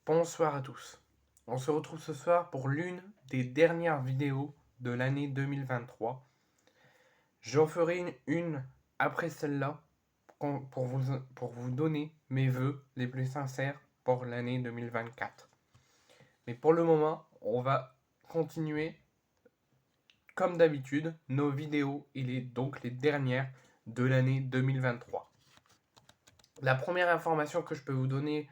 Bonsoir à tous. On se retrouve ce soir pour l'une des dernières vidéos de l'année 2023. J'en ferai une après celle-là pour vous donner mes vœux les plus sincères pour l'année 2024. Mais pour le moment, on va continuer comme d'habitude nos vidéos et donc les dernières de l'année 2023. La première information que je peux vous donner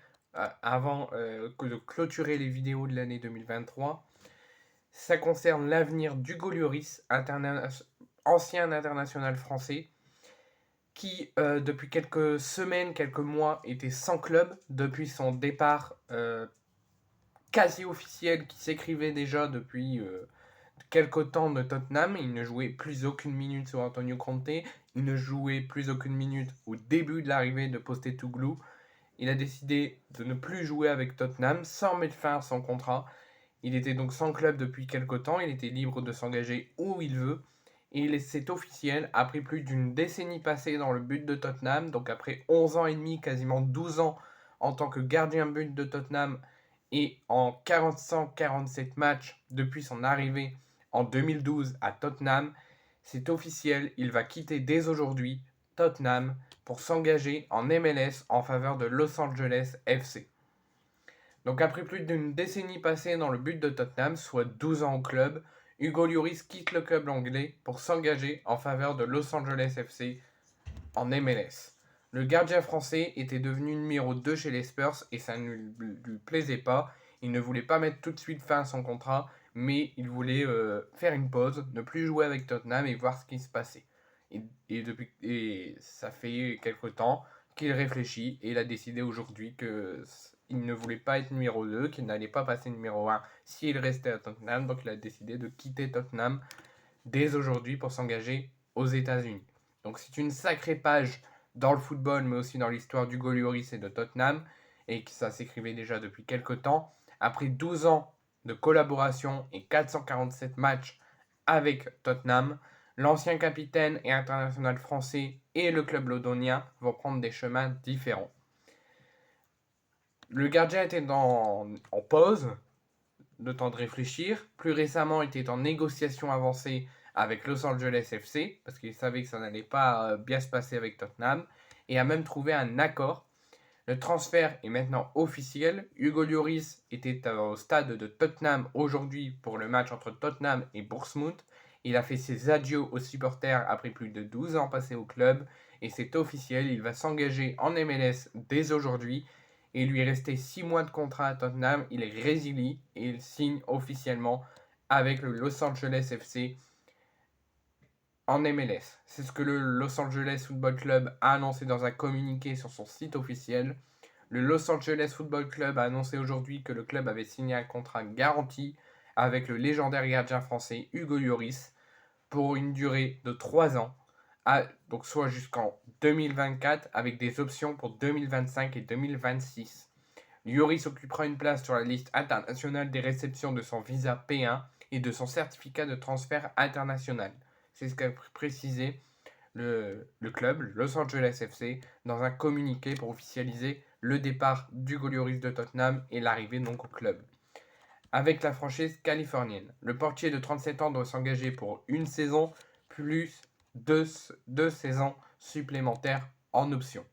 avant de clôturer les vidéos de l'année 2023, ça concerne l'avenir d'Hugo Lloris, ancien international français, qui depuis quelques semaines, quelques mois, était sans club depuis son départ quasi officiel qui s'écrivait déjà depuis quelques temps de Tottenham. Il ne jouait plus aucune minute sur Antonio Conte, il ne jouait plus aucune minute au début de l'arrivée de Postecoglou. Il a décidé de ne plus jouer avec Tottenham sans mettre fin à son contrat. Il était donc sans club depuis quelque temps, il était libre de s'engager où il veut. Et c'est officiel, après plus d'une décennie passée dans le but de Tottenham, donc après 11 ans et demi, quasiment 12 ans en tant que gardien but de Tottenham, et en 447 matchs depuis son arrivée en 2012 à Tottenham, c'est officiel, il va quitter dès aujourd'hui Tottenham pour s'engager en MLS en faveur de Los Angeles FC. Donc après plus d'une décennie passée dans le but de Tottenham, soit 12 ans au club, Hugo Lloris quitte le club anglais pour s'engager en faveur de Los Angeles FC en MLS. Le gardien français était devenu numéro 2 chez les Spurs et ça ne lui plaisait pas. Il ne voulait pas mettre tout de suite fin à son contrat, mais il voulait faire une pause, ne plus jouer avec Tottenham et voir ce qui se passait. Et ça fait quelque temps qu'il réfléchit et il a décidé aujourd'hui qu'il ne voulait pas être numéro 2, qu'il n'allait pas passer numéro 1 s'il restait à Tottenham. Donc il a décidé de quitter Tottenham dès aujourd'hui pour s'engager aux États-Unis. Donc c'est une sacrée page dans le football, mais aussi dans l'histoire d'Hugo Lloris et de Tottenham, et que ça s'écrivait déjà depuis quelques temps. Après 12 ans de collaboration et 447 matchs avec Tottenham, l'ancien capitaine et international français et le club londonien vont prendre des chemins différents. Le gardien était en pause, le temps de réfléchir. Plus récemment, il était en négociation avancée avec Los Angeles FC, parce qu'il savait que ça n'allait pas bien se passer avec Tottenham, et a même trouvé un accord. Le transfert est maintenant officiel. Hugo Lloris était au stade de Tottenham aujourd'hui pour le match entre Tottenham et Bournemouth. Il a fait ses adieux aux supporters après plus de 12 ans passés au club, et c'est officiel, il va s'engager en MLS dès aujourd'hui. Et il lui restait 6 mois de contrat à Tottenham, il résilie et il signe officiellement avec le Los Angeles FC en MLS. C'est ce que le Los Angeles Football Club a annoncé dans un communiqué sur son site officiel. Le Los Angeles Football Club a annoncé aujourd'hui que le club avait signé un contrat garanti avec le légendaire gardien français Hugo Lloris pour une durée de 3 ans, donc soit jusqu'en 2024 avec des options pour 2025 et 2026. Lloris occupera une place sur la liste internationale des réceptions de son visa P1 et de son certificat de transfert international. C'est ce qu'a précisé le club, Los Angeles FC, dans un communiqué pour officialiser le départ d'Hugo Lloris de Tottenham et l'arrivée donc au club. Avec la franchise californienne, le portier de 37 ans doit s'engager pour une saison plus deux saisons supplémentaires en option.